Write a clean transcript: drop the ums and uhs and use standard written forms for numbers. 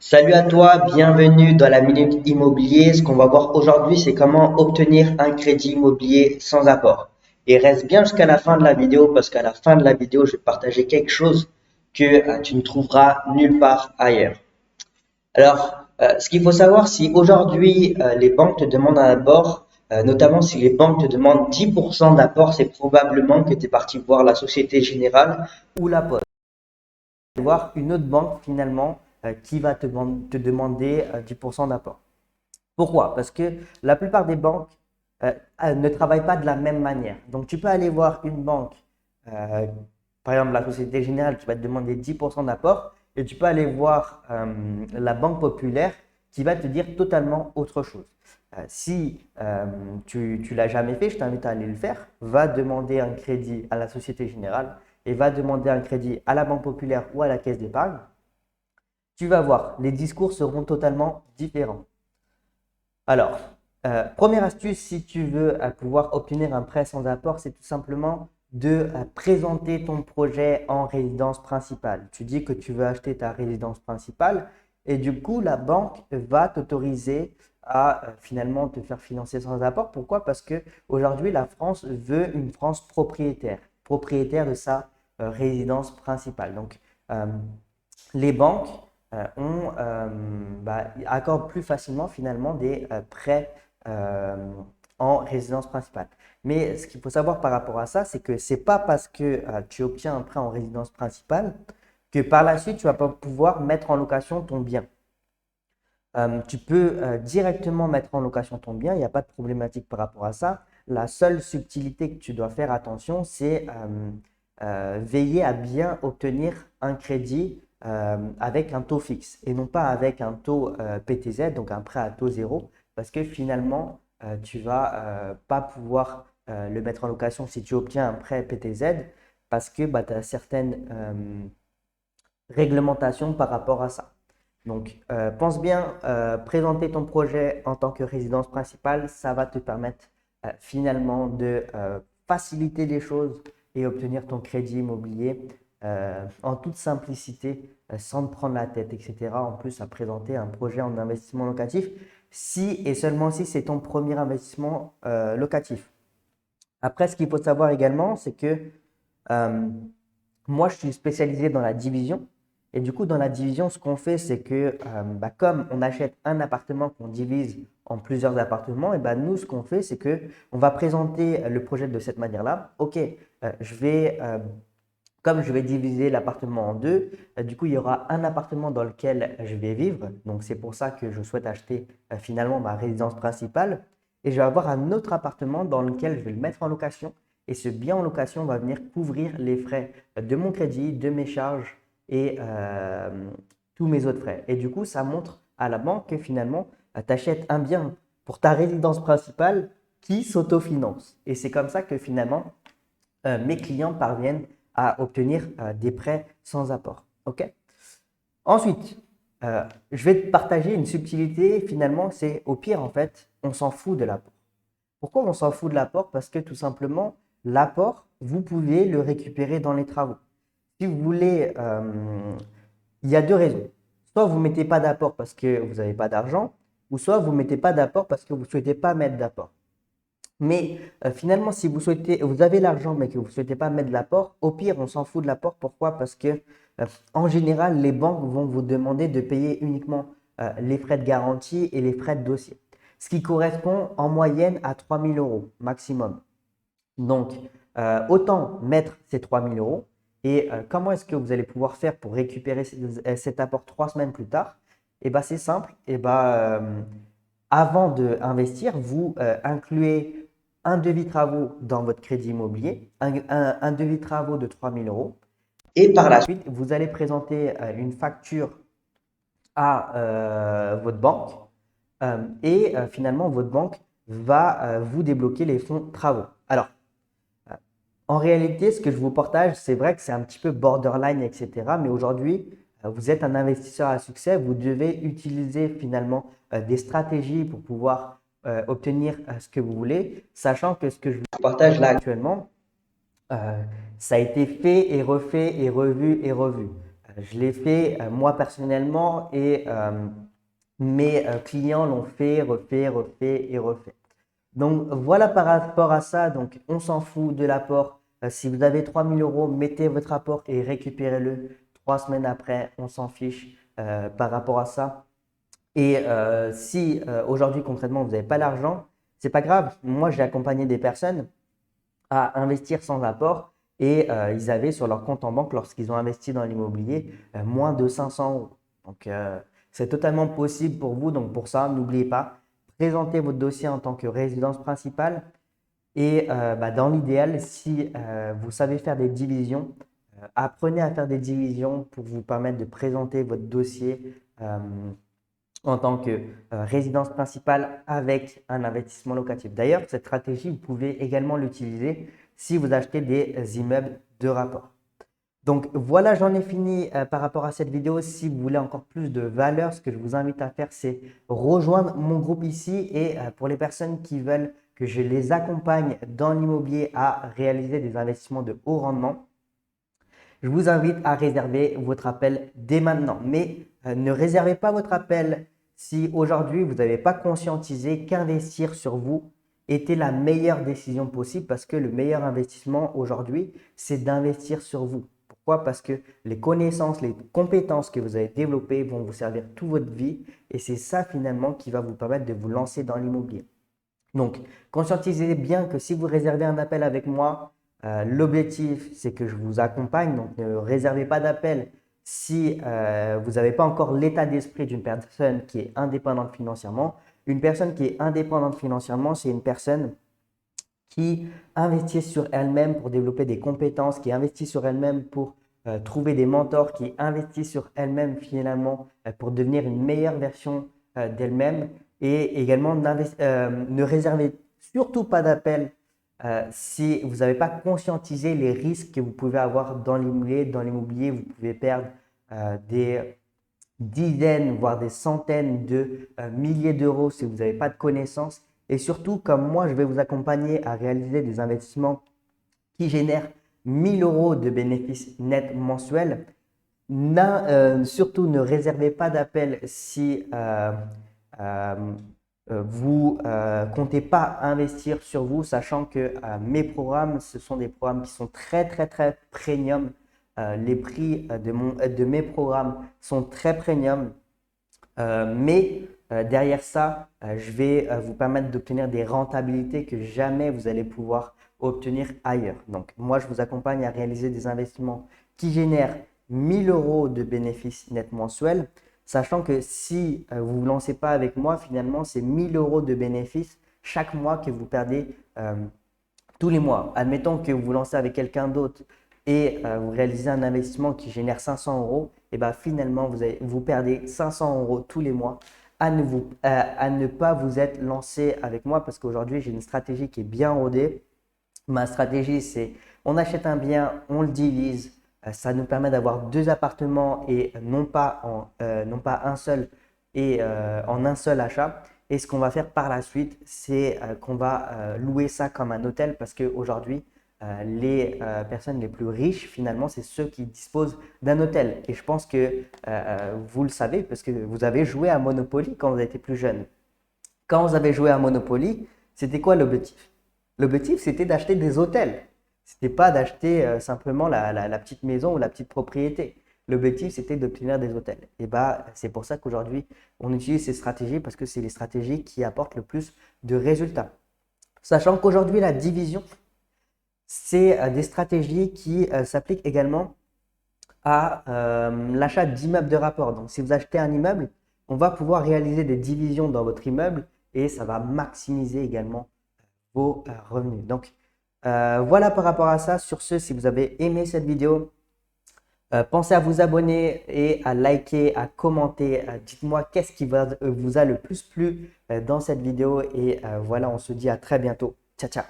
Salut à toi, bienvenue dans la Minute Immobilier. Ce qu'on va voir aujourd'hui, c'est comment obtenir un crédit immobilier sans apport. Et reste bien jusqu'à la fin de la vidéo parce qu'à la fin de la vidéo, je vais te partager quelque chose que tu ne trouveras nulle part ailleurs. Alors, ce qu'il faut savoir, si aujourd'hui les banques te demandent un apport, notamment si les banques te demandent 10% d'apport, c'est probablement que tu es parti voir la Société Générale ou la Poste. Voir une autre banque finalement qui va te demander 10% d'apport. Pourquoi? Parce que la plupart des banques ne travaillent pas de la même manière. Donc, tu peux aller voir une banque, euh, par exemple la Société Générale qui va te demander 10% d'apport, et tu peux aller voir la Banque Populaire qui va te dire totalement autre chose. Si tu ne l'as jamais fait, je t'invite à aller le faire. Va demander un crédit à la Société Générale et va demander un crédit à la Banque Populaire ou à la Caisse d'épargne. Tu vas voir, les discours seront totalement différents. Alors, première astuce, si tu veux pouvoir obtenir un prêt sans apport, c'est tout simplement de présenter ton projet en résidence principale. Tu dis que tu veux acheter ta résidence principale et du coup, la banque va t'autoriser à finalement te faire financer sans apport. Pourquoi? Parce que aujourd'hui, la France veut une France propriétaire de sa résidence principale. Donc, euh, les banques accordent plus facilement finalement des prêts euh, en résidence principale. Mais ce qu'il faut savoir par rapport à ça, c'est que ce n'est pas parce que tu obtiens un prêt en résidence principale que par la suite, tu vas pas pouvoir mettre en location ton bien. Tu peux directement mettre en location ton bien, il n'y a pas de problématique par rapport à ça. La seule subtilité que tu dois faire attention, c'est veiller à bien obtenir un crédit avec un taux fixe et non pas avec un taux PTZ, donc un prêt à taux zéro, parce que finalement, tu ne vas pas pouvoir le mettre en location si tu obtiens un prêt PTZ parce que tu as certaines réglementations par rapport à ça. Donc, pense bien, présenter ton projet en tant que résidence principale, ça va te permettre finalement de faciliter les choses et obtenir ton crédit immobilier en toute simplicité, sans te prendre la tête, etc. En plus, à présenter un projet en investissement locatif, si et seulement si c'est ton premier investissement locatif. Après, ce qu'il faut savoir également, c'est que euh, moi, je suis spécialisé dans la division. Et du coup, dans la division, ce qu'on fait, c'est que comme on achète un appartement qu'on divise en plusieurs appartements, et nous, ce qu'on fait, c'est que on va présenter le projet de cette manière-là. OK, comme je vais diviser l'appartement en deux, du coup, il y aura un appartement dans lequel je vais vivre. Donc, c'est pour ça que je souhaite acheter finalement ma résidence principale. Et je vais avoir un autre appartement dans lequel je vais le mettre en location. Et ce bien en location va venir couvrir les frais de mon crédit, de mes charges et tous mes autres frais. Et du coup, ça montre à la banque que finalement, tu achètes un bien pour ta résidence principale qui s'autofinance. Et c'est comme ça que finalement, mes clients parviennent à obtenir des prêts sans apport. OK? Ensuite, je vais te partager une subtilité. Finalement, c'est au pire, en fait, on s'en fout de l'apport. Pourquoi on s'en fout de l'apport? Parce que tout simplement, l'apport, vous pouvez le récupérer dans les travaux. Si vous voulez, il y a deux raisons. Soit vous ne mettez pas d'apport parce que vous n'avez pas d'argent, ou soit vous ne mettez pas d'apport parce que vous ne souhaitez pas mettre d'apport. Mais finalement, si vous souhaitez, vous avez l'argent mais que vous ne souhaitez pas mettre de l'apport, au pire, on s'en fout de l'apport. Pourquoi? Parce que en général, les banques vont vous demander de payer uniquement les frais de garantie et les frais de dossier, ce qui correspond en moyenne à 3 000 euros maximum. Donc, autant mettre ces 3 000 euros. Et comment est-ce que vous allez pouvoir faire pour récupérer cet apport 3 semaines plus tard? Eh bien, c'est simple. Avant d'investir, vous incluez un devis travaux dans votre crédit immobilier, un devis travaux de 3 000 euros. Et par la suite, vous allez présenter une facture à votre banque et finalement, votre banque va vous débloquer les fonds travaux. Alors, en réalité, ce que je vous partage, c'est vrai que c'est un petit peu borderline, etc. Mais aujourd'hui, vous êtes un investisseur à succès. Vous devez utiliser finalement des stratégies pour pouvoir obtenir ce que vous voulez, sachant que ce que je vous partage là actuellement, ça a été fait et refait et revu et revu. Je l'ai fait moi personnellement et mes clients l'ont fait, refait et refait. Donc voilà par rapport à ça, donc on s'en fout de l'apport. Si vous avez 3 000 euros, mettez votre apport et récupérez-le 3 semaines après, on s'en fiche par rapport à ça. Et si aujourd'hui concrètement vous n'avez pas l'argent, c'est pas grave. Moi j'ai accompagné des personnes à investir sans apport et ils avaient sur leur compte en banque lorsqu'ils ont investi dans l'immobilier moins de 500 euros. Donc c'est totalement possible pour vous. Donc pour ça, n'oubliez pas, présentez votre dossier en tant que résidence principale et dans l'idéal, si vous savez faire des divisions, apprenez à faire des divisions pour vous permettre de présenter votre dossier en tant que résidence principale avec un investissement locatif. D'ailleurs, cette stratégie, vous pouvez également l'utiliser si vous achetez des immeubles de rapport. Donc voilà, j'en ai fini par rapport à cette vidéo. Si vous voulez encore plus de valeur, ce que je vous invite à faire, c'est rejoindre mon groupe ici. Et pour les personnes qui veulent que je les accompagne dans l'immobilier à réaliser des investissements de haut rendement, je vous invite à réserver votre appel dès maintenant. Mais ne réservez pas votre appel si aujourd'hui vous n'avez pas conscientisé qu'investir sur vous était la meilleure décision possible, parce que le meilleur investissement aujourd'hui, c'est d'investir sur vous. Pourquoi? Parce que les connaissances, les compétences que vous avez développées vont vous servir toute votre vie et c'est ça finalement qui va vous permettre de vous lancer dans l'immobilier. Donc, conscientisez bien que si vous réservez un appel avec moi, l'objectif, c'est que je vous accompagne. Donc, ne réservez pas d'appel si vous n'avez pas encore l'état d'esprit d'une personne qui est indépendante financièrement. Une personne qui est indépendante financièrement, c'est une personne qui investit sur elle-même pour développer des compétences, qui investit sur elle-même pour trouver des mentors, qui investit sur elle-même finalement pour devenir une meilleure version d'elle-même. Et également, ne réservez surtout pas d'appel si vous n'avez pas conscientisé les risques que vous pouvez avoir dans l'immobilier. Dans l'immobilier, vous pouvez perdre des dizaines, voire des centaines de milliers d'euros si vous n'avez pas de connaissances. Et surtout, comme moi, je vais vous accompagner à réaliser des investissements qui génèrent 1 000 euros de bénéfices nets mensuels. Surtout, ne réservez pas d'appel si vous comptez pas investir sur vous, sachant que mes programmes, ce sont des programmes qui sont très premium. Les prix de mes programmes sont très premium, mais derrière ça, je vais vous permettre d'obtenir des rentabilités que jamais vous allez pouvoir obtenir ailleurs. Donc, moi, je vous accompagne à réaliser des investissements qui génèrent 1 000 euros de bénéfices nets mensuels, sachant que si vous ne vous lancez pas avec moi, finalement, c'est 1 000 euros de bénéfices chaque mois que vous perdez tous les mois. Admettons que vous vous lancez avec quelqu'un d'autre et vous réalisez un investissement qui génère 500 euros, et bien finalement, vous perdez 500 euros tous les mois à ne pas vous être lancé avec moi, parce qu'aujourd'hui, j'ai une stratégie qui est bien rodée. Ma stratégie, c'est on achète un bien, on le divise. Ça nous permet d'avoir 2 appartements et non pas un seul et en un seul achat. Et ce qu'on va faire par la suite, c'est qu'on va louer ça comme un hôtel, parce qu'aujourd'hui, les personnes les plus riches, finalement, c'est ceux qui disposent d'un hôtel. Et je pense que vous le savez, parce que vous avez joué à Monopoly quand vous étiez plus jeune. Quand vous avez joué à Monopoly, c'était quoi l'objectif? L'objectif, c'était d'acheter des hôtels. Ce n'était pas d'acheter simplement la petite maison ou la petite propriété. L'objectif, c'était d'obtenir des hôtels. Et c'est pour ça qu'aujourd'hui, on utilise ces stratégies, parce que c'est les stratégies qui apportent le plus de résultats. Sachant qu'aujourd'hui, la division, c'est des stratégies qui s'appliquent également à l'achat d'immeubles de rapport. Donc, si vous achetez un immeuble, on va pouvoir réaliser des divisions dans votre immeuble et ça va maximiser également vos revenus. Donc, voilà par rapport à ça. Sur ce, si vous avez aimé cette vidéo, pensez à vous abonner et à liker, à commenter. Dites-moi qu'est-ce qui vous a le plus plu dans cette vidéo. Et voilà, on se dit à très bientôt. Ciao, ciao.